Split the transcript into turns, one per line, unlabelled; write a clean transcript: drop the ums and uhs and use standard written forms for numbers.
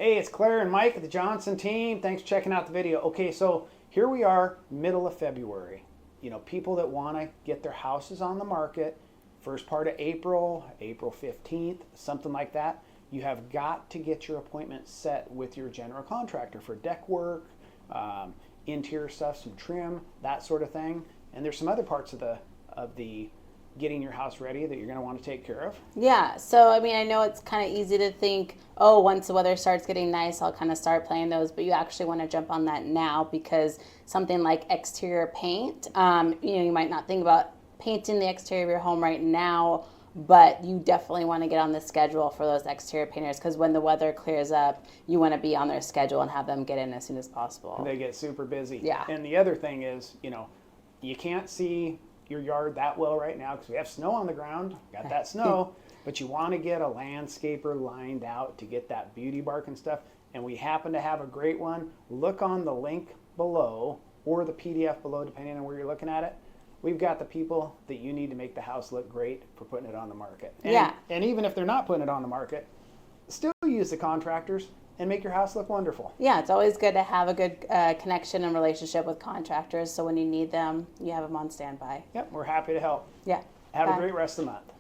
Hey, it's Claire and Mike at the Johnson team. Thanks for checking out the video. Okay, so here we are, middle of February. You know, people that want to get their houses on the market, first part of April, April 15th, something like that. You have got to get your appointment set with your general contractor for deck work, interior stuff, some trim, that sort of thing. And there's some other parts of the getting your house ready that you're going to want to take care of.
Yeah, so I mean, I know it's kind of easy to think, oh, once the weather starts getting nice, I'll kind of start playing those, but you actually want to jump on that now, because something like exterior paint, you might not think about painting the exterior of your home right now, but you definitely want to get on the schedule for those exterior painters, because when the weather clears up, you want to be on their schedule and have them get in as soon as possible.
They get super busy.
Yeah.
And the other thing is, you can't see your yard that well right now because we have snow on the ground, got that snow, but you want to get a landscaper lined out to get that beauty bark and stuff, and we happen to have a great one. Look on the link below or the PDF below, depending on where you're looking at it. We've got the people that you need to make the house look great for putting it on the market. And even if they're not putting it on the market, still use the contractors and make your house look wonderful.
Yeah, it's always good to have a good connection and relationship with contractors, so when you need them, you have them on standby.
Yep, we're happy to help.
Yeah.
Have a great rest of the month.